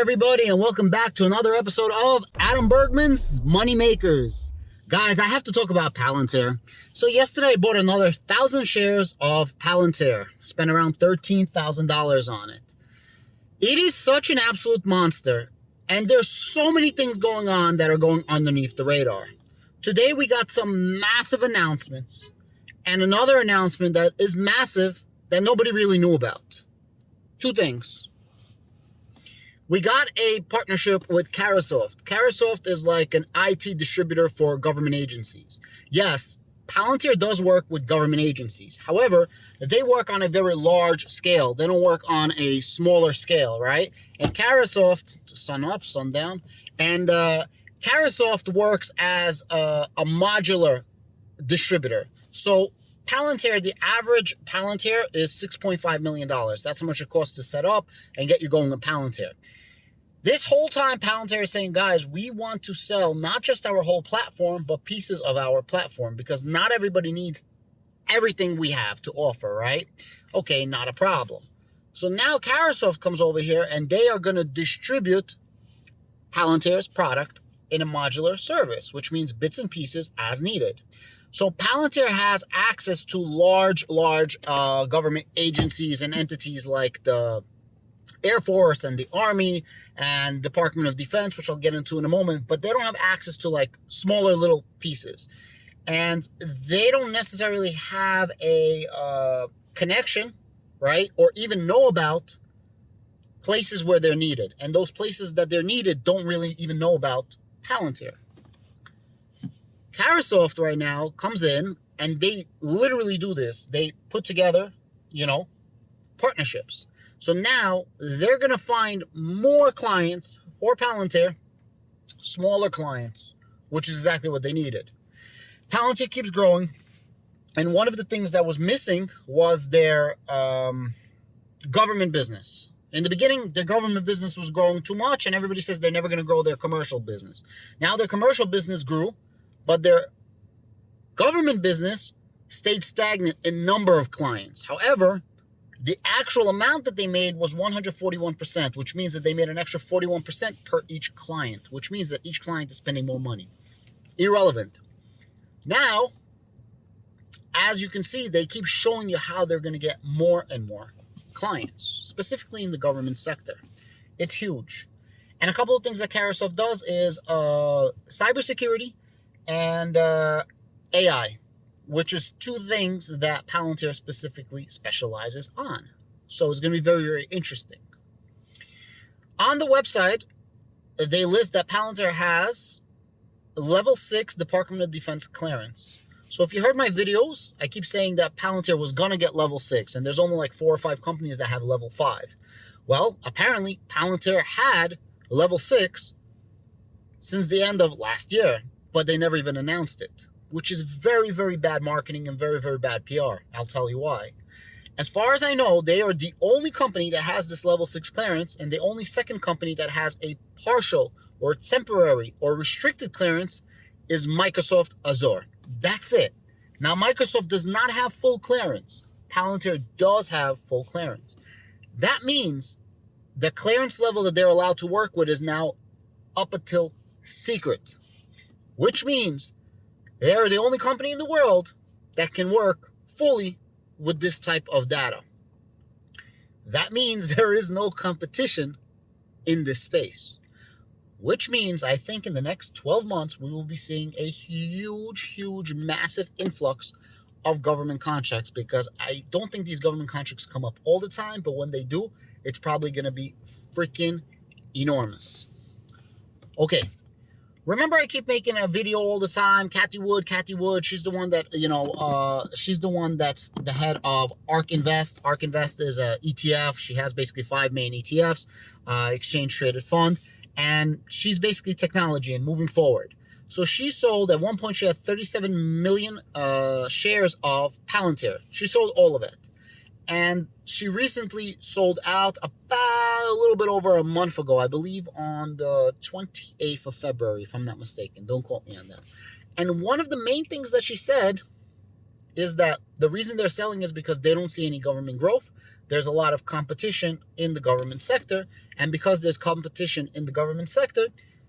everybody, and welcome back to another episode of Adam Bergman's Money Makers. Guys, I have to talk about Palantir. So yesterday I bought another 1,000 shares of Palantir. Spent around $13,000 on it. It is such an absolute monster, and there's so many things going on that are going underneath the radar. Today we got some massive announcements, and another announcement that is massive that nobody really knew about. Two things. We got a partnership with Carasoft. Carasoft is like an IT distributor for government agencies. Yes, Palantir does work with government agencies. However, they work on a very large scale. They don't work on a smaller scale, right? And Carasoft, sun up, sun down, and Carasoft works as a modular distributor. So Palantir, the average Palantir is $6.5 million. That's how much it costs to set up and get you going with Palantir. This whole time, Palantir is saying, guys, we want to sell not just our whole platform, but pieces of our platform, because not everybody needs everything we have to offer, right? Okay, not a problem. So now Carasoft comes over here, and they are going to distribute Palantir's product in a modular service, which means bits and pieces as needed. So Palantir has access to large government agencies and entities like the Air Force and the Army and Department of Defense, which I'll get into in a moment, but they don't have access to like smaller little pieces. And they don't necessarily have a connection, right? Or even know about places where they're needed. And those places that they're needed don't really even know about Palantir. Carasoft right now comes in and they literally do this. They put together, partnerships. So now they're going to find more clients for Palantir, smaller clients, which is exactly what they needed. Palantir keeps growing, and one of the things that was missing was their government business. In the beginning, their government business was growing too much, and everybody says they're never going to grow their commercial business. Now their commercial business grew, but their government business stayed stagnant in number of clients. However, the actual amount that they made was 141%, which means that they made an extra 41% per each client, which means that each client is spending more money. Irrelevant. Now, as you can see, they keep showing you how they're going to get more and more clients, specifically in the government sector. It's huge. And a couple of things that Carasoft does is cybersecurity and AI, which is two things that Palantir specifically specializes on. So it's going to be very, very interesting. On the website, they list that Palantir has level 6 Department of Defense clearance. So if you heard my videos, I keep saying that Palantir was going to get level 6, and there's only like 4 or 5 companies that have level 5. Well, apparently Palantir had level 6 since the end of last year, but they never even announced it, which is very, very bad marketing and very, very bad PR. I'll tell you why. As far as I know, they are the only company that has this level 6 clearance, and the only second company that has a partial or temporary or restricted clearance is Microsoft Azure. That's it. Now, Microsoft does not have full clearance. Palantir does have full clearance. That means the clearance level that they're allowed to work with is now up until secret, which means they're the only company in the world that can work fully with this type of data. That means there is no competition in this space, which means I think in the next 12 months, we will be seeing a huge, massive influx of government contracts, because I don't think these government contracts come up all the time, but when they do, it's probably going to be freaking enormous. Okay. Remember, I keep making a video all the time. Cathie Wood. She's the one that, she's the one that's the head of ARK Invest. ARK Invest is a ETF. She has basically 5 main ETFs, exchange traded fund. And she's basically technology and moving forward. So she sold, at one point, she had 37 million shares of Palantir. She sold all of it. And she recently sold out about a little bit over a month ago, I believe on the 28th of February, if I'm not mistaken. Don't quote me on that. And one of the main things that she said is that the reason they're selling is because they don't see any government growth. there's a lot of competition in the government sector. And because there's competition in the government sector,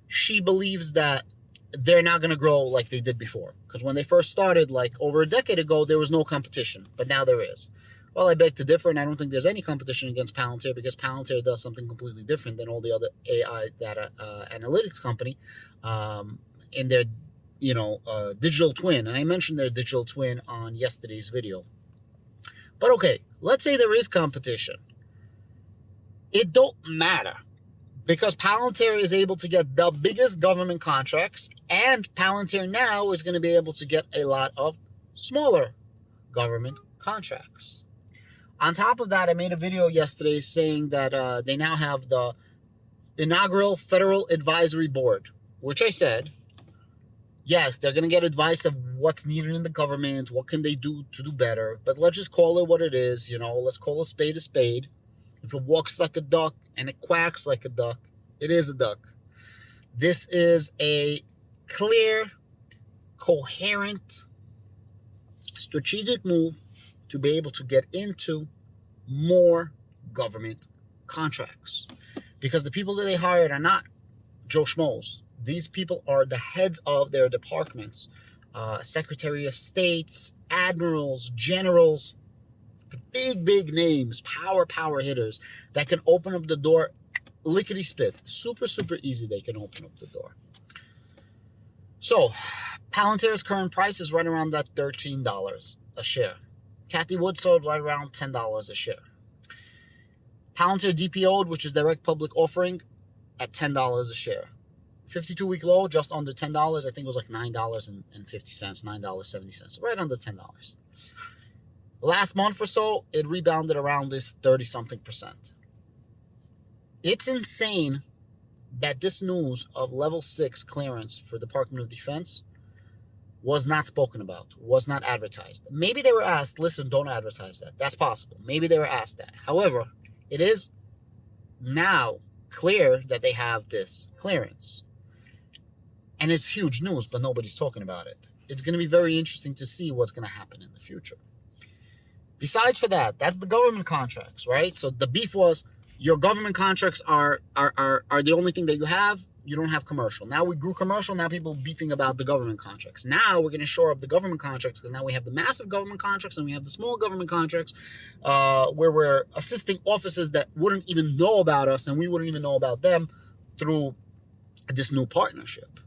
she believes that they're not going to grow like they did before. Because when they first started, like over a decade ago, there was no competition. But now there is. Well, I beg to differ, and I don't think there's any competition against Palantir, because Palantir does something completely different than all the other AI data analytics company in their digital twin. And I mentioned their digital twin on yesterday's video. But okay, let's say there is competition. It don't matter, because Palantir is able to get the biggest government contracts, and Palantir now is going to be able to get a lot of smaller government contracts. On top of that, I made a video yesterday saying that they now have the inaugural Federal Advisory Board, which I said, yes, they're going to get advice of what's needed in the government, what can they do to do better, but let's just call it what it is, let's call a spade a spade. If it walks like a duck and it quacks like a duck, it is a duck. This is a clear, coherent, strategic move to be able to get into more government contracts. Because the people that they hired are not Joe Schmoes. These people are the heads of their departments, Secretary of States, admirals, generals, big names, power hitters that can open up the door lickety-spit. Super easy they can open up the door. So, Palantir's current price is right around that $13 a share. Cathie Wood sold right around $10 a share. Palantir DPO'd, which is direct public offering, at $10 a share. 52-week low, just under $10. I think it was like $9.50, $9.70, right under $10. Last month or so, it rebounded around this 30-something%. It's insane that this news of level 6 clearance for Department of Defense was not spoken about, was not advertised. Maybe they were asked, listen, don't advertise that. That's possible. Maybe they were asked that. However, it is now clear that they have this clearance. And it's huge news, but nobody's talking about it. It's going to be very interesting to see what's going to happen in the future. Besides for that, that's the government contracts, right? So the beef was, your government contracts are the only thing that you have. You don't have commercial. Now we grew commercial. Now people beefing about the government contracts. Now we're going to shore up the government contracts, because now we have the massive government contracts and we have the small government contracts where we're assisting offices that wouldn't even know about us and we wouldn't even know about them through this new partnership.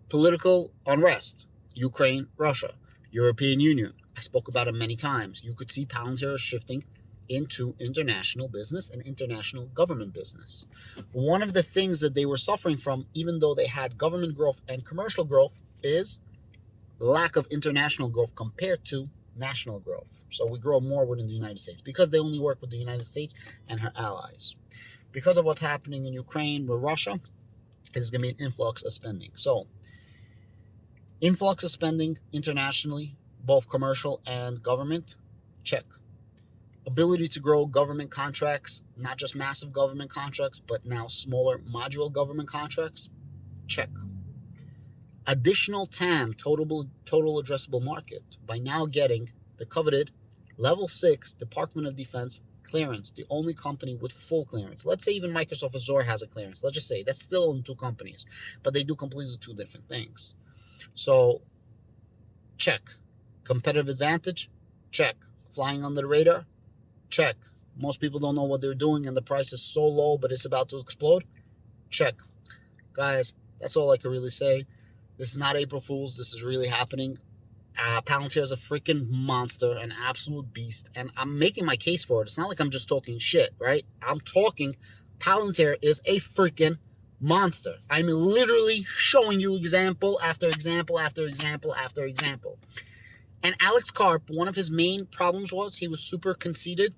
Political unrest, Ukraine, Russia, European Union. I spoke about it many times. You could see Palantir shifting into international business and international government business. One of the things that they were suffering from, even though they had government growth and commercial growth, is lack of international growth compared to national growth. So we grow more within the United States because they only work with the United States and her allies. Because of what's happening in Ukraine with Russia, there's going to be an influx of spending. So influx of spending internationally, both commercial and government, check. Ability to grow government contracts, not just massive government contracts, but now smaller module government contracts, check. Additional TAM, total addressable market, by now getting the coveted level 6 Department of Defense clearance, the only company with full clearance. Let's say even Microsoft Azure has a clearance. Let's just say that's still only 2 companies, but they do completely 2 different things. So check. Competitive advantage, check. Flying under the radar, check. Most people don't know what they're doing and the price is so low, but it's about to explode, check. Guys, that's all I can really say. This is not April Fool's. This is really happening. Palantir is a freaking monster, an absolute beast, and I'm making my case for it. It's not like I'm just talking shit, right? I'm talking Palantir is a freaking monster. I'm literally showing you example after example after example after example. And Alex Karp, one of his main problems was he was super conceited.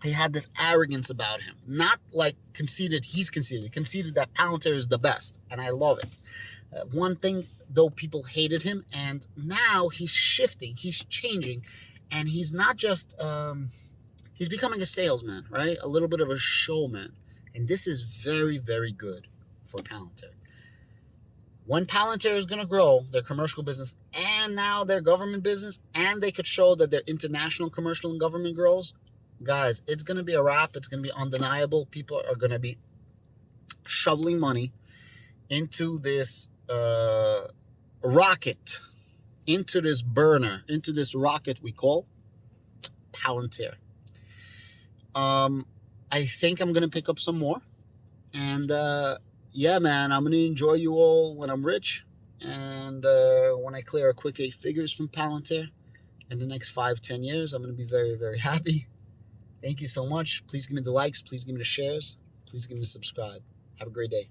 He had this arrogance about him. Not like conceited, he's conceited. Conceited that Palantir is the best, and I love it. One thing, though, people hated him, and now he's shifting, he's changing, and he's not just, he's becoming a salesman, right? A little bit of a showman. And this is very, very good for Palantir. When Palantir is going to grow their commercial business and now their government business, and they could show that their international commercial and government grows, guys, it's going to be a wrap. It's going to be undeniable. People are going to be shoveling money into this rocket, into this burner, into this rocket we call Palantir. I think I'm going to pick up some more. And yeah, man, I'm going to enjoy you all when I'm rich. And when I clear a quick 8 figures from Palantir in the next 5-10 years, I'm going to be very, very happy. Thank you so much. Please give me the likes. Please give me the shares. Please give me the subscribe. Have a great day.